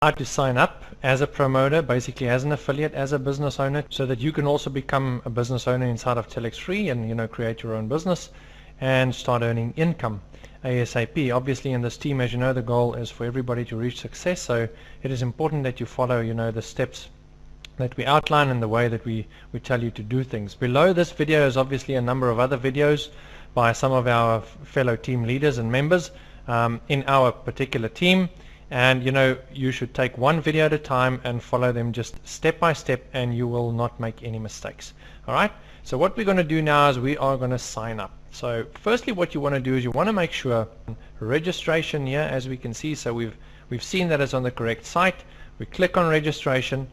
how to sign up as a promoter, basically as an affiliate, as a business owner, so that you can also become a business owner inside of TelexFREE and create your own business and start earning income ASAP. Obviously in this team, as you know, the goal is for everybody to reach success, so it is important that you follow the steps that we outline and the way that we tell you to do things. Below this video is obviously a number of other videos by some of our fellow team leaders and members in our particular team, and you should take one video at a time and follow them just step by step, and you will not make any mistakes. Alright, so what we're going to do now is we are going to sign up. So firstly, what you want to do is you want to make sure registration here, as we can see, so we've seen that it's on the correct site. We click on registration,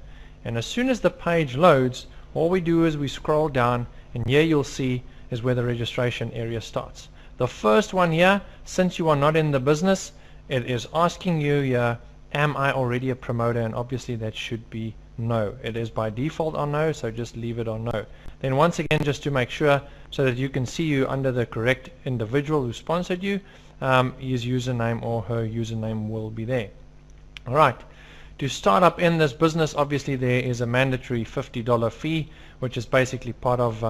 and as soon as the page loads, all we do is we scroll down, and here you'll see is where the registration area starts. The first one here, since you are not in the business, it is asking you here, am I already a promoter? And obviously that should be no. It is by default on no, so just leave it on no. Then once again, just to make sure so that you can see you under the correct individual who sponsored you, his username or her username will be there. Alright, to start up in this business, obviously there is a mandatory $50 fee, which is basically part of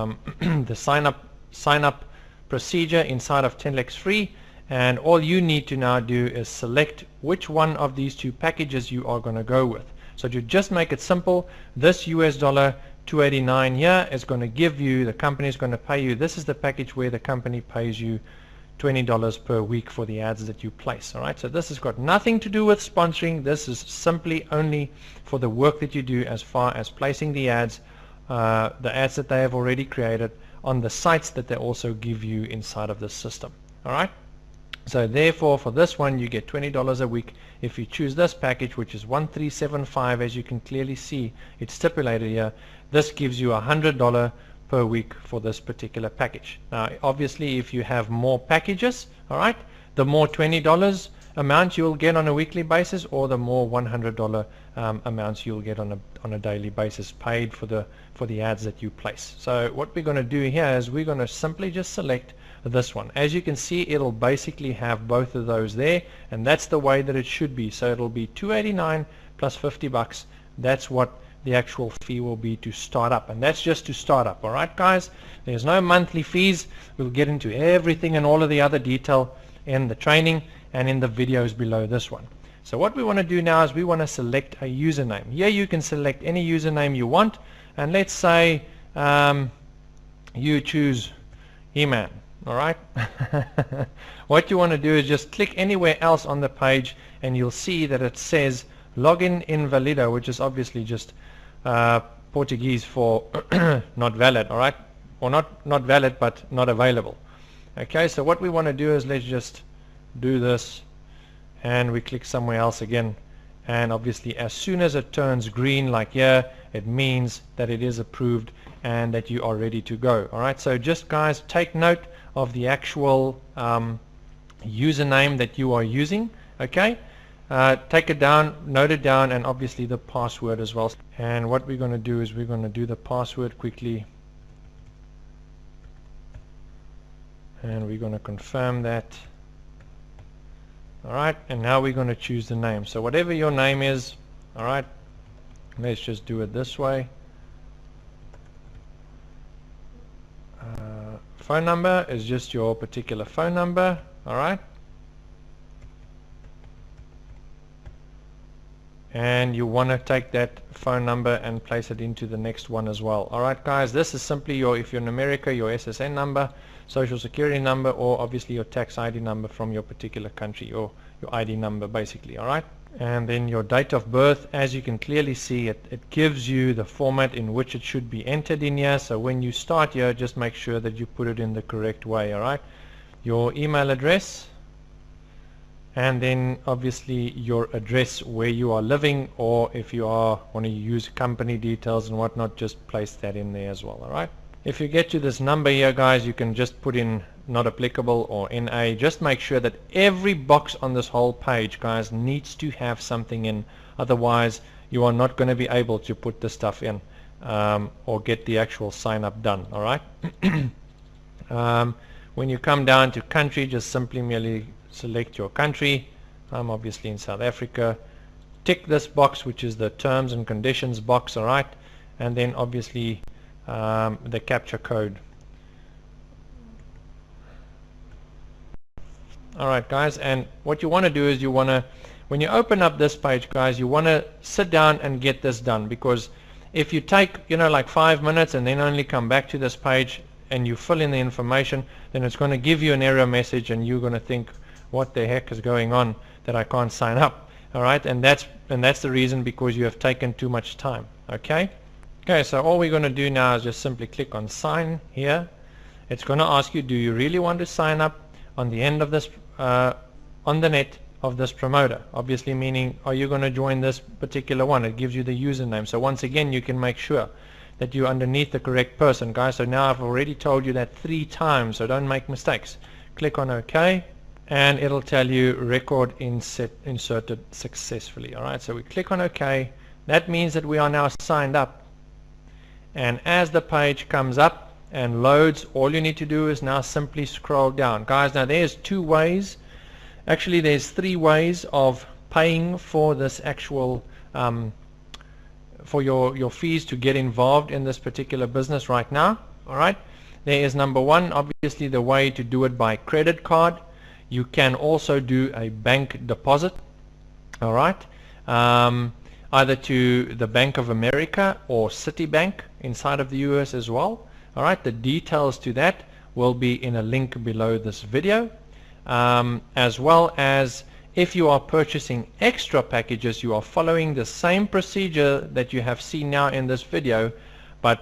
the sign up procedure inside of TelexFREE. And all you need to now do is select which one of these two packages you are going to go with. So to just make it simple, this US dollar 289 here is going to give you, the company is going to pay you, this is the package where the company pays you $20 per week for the ads that you place. Alright, so this has got nothing to do with sponsoring. This is simply only for the work that you do as far as placing the ads that they have already created on the sites that they also give you inside of the system. Alright, so therefore for this one you get $20 a week if you choose this package, which is 1375. As you can clearly see, it's stipulated here. This gives you $100 per week for this particular package. Now obviously if you have more packages, alright, the more $20 amount you'll get on a weekly basis, or the more $100 amounts you'll get on a daily basis, paid for the ads that you place. So what we're going to do here is we're going to simply just select this one. As you can see, it'll basically have both of those there, and that's the way that it should be. So it'll be $289 plus $50. That's what the actual fee will be to start up, and that's just to start up. Alright guys, there's no monthly fees. We'll get into everything and all of the other detail in the training and in the videos below this one. So what we want to do now is we want to select a username. Here you can select any username you want, and let's say you choose He-Man. Alright, what you want to do is just click anywhere else on the page, and you'll see that it says login invalido, which is obviously just Portuguese for not valid. Alright, or not valid but not available. Okay, so what we want to do is let's just do this, and we click somewhere else again, and obviously as soon as it turns green like here, it means that it is approved and that you are ready to go. Alright, so just guys, take note of the actual username that you are using. Okay, take it down, note it down, and obviously the password as well. And what we're going to do is we're going to do the password quickly, and we're going to confirm that. Alright, and now we're going to choose the name. So whatever your name is, alright, let's just do it this way. Phone number is just your particular phone number. Alright, and you want to take that phone number and place it into the next one as well. Alright guys, this is simply your, if you're in America, your SSN number, social security number, or obviously your tax ID number from your particular country, or your ID number basically. Alright, and then your date of birth. As you can clearly see, it gives you the format in which it should be entered in here. So when you start here, just make sure that you put it in the correct way. Alright, your email address, and then obviously your address where you are living, or if you want to use company details and whatnot, just place that in there as well. Alright, if you get to this number here guys, you can just put in not applicable or NA. Just make sure that every box on this whole page guys needs to have something in, otherwise you are not going to be able to put the stuff in or get the actual sign up done. Alright, when you come down to country, just simply merely select your country. I'm obviously in South Africa. tick this box, which is the terms and conditions box, alright, and then obviously the capture code. Alright guys, and what you want to do is you want to, when you open up this page guys, you want to sit down and get this done, because if you take like 5 minutes and then only come back to this page and you fill in the information, then it's going to give you an error message and you're going to think, what the heck is going on that I can't sign up. Alright, and that's the reason, because you have taken too much time. Okay, so all we're going to do now is just simply click on sign here. It's going to ask you, do you really want to sign up on the end of this on the net of this promoter? Obviously meaning, are you going to join this particular one? It gives you the username. So once again, you can make sure that you're underneath the correct person, guys. So now I've already told you that 3 times, so don't make mistakes. Click on OK, and it'll tell you record inserted successfully. Alright, so we click on OK. That means that we are now signed up, and as the page comes up and loads, all you need to do is now simply scroll down. Guys, now there's 2 ways, actually there's 3 ways of paying for this actual for your fees to get involved in this particular business right now. Alright, there is number 1, obviously the way to do it by credit card. You can also do a bank deposit, alright, either to the Bank of America or Citibank inside of the US as well. Alright, the details to that will be in a link below this video, as well as if you are purchasing extra packages, you are following the same procedure that you have seen now in this video, but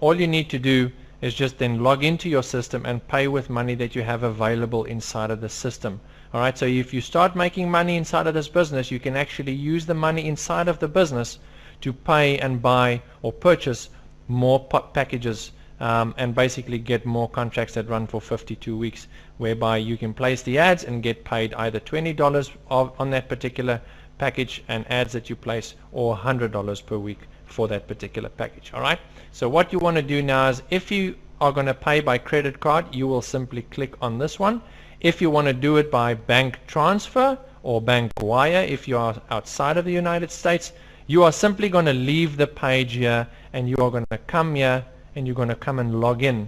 all you need to do is just then log into your system and pay with money that you have available inside of the system. Alright, so if you start making money inside of this business, you can actually use the money inside of the business to pay and buy or purchase more packages, and basically get more contracts that run for 52 weeks, whereby you can place the ads and get paid either $20 on that particular package and ads that you place, or $100 per week for that particular package. Alright, so what you want to do now is, if you are going to pay by credit card, you will simply click on this one. If you want to do it by bank transfer or bank wire, if you are outside of the United States, you are simply going to leave the page here and you are going to come here and you're going to come and log in,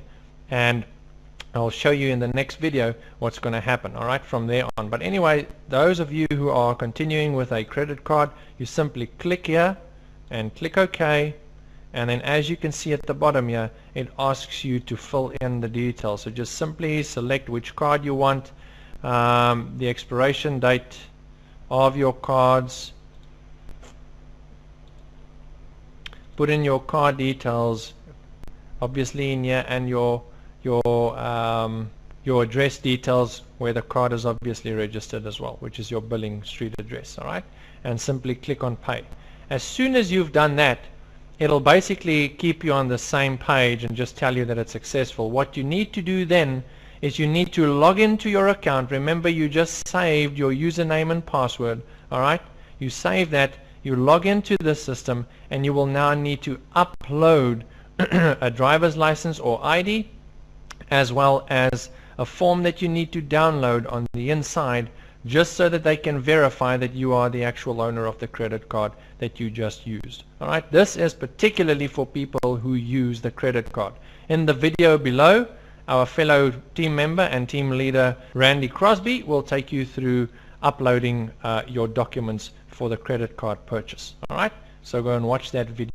and I'll show you in the next video what's going to happen, alright, from there on. But anyway, those of you who are continuing with a credit card, you simply click here and click OK, and then as you can see at the bottom here, it asks you to fill in the details. So just simply select which card you want, the expiration date of your cards, put in your card details, obviously in here, and your address details where the card is obviously registered as well, which is your billing street address. Alright, and simply click on pay. As soon as you've done that, it'll basically keep you on the same page and just tell you that it's successful. What you need to do then is you need to log into your account. Remember, you just saved your username and password. Alright, you save that, you log into the system, and you will now need to upload a driver's license or ID, as well as a form that you need to download on the inside, just so that they can verify that you are the actual owner of the credit card that you just used. Alright, this is particularly for people who use the credit card. In the video below, our fellow team member and team leader Randy Crosby will take you through uploading your documents for the credit card purchase. Alright, so go and watch that video.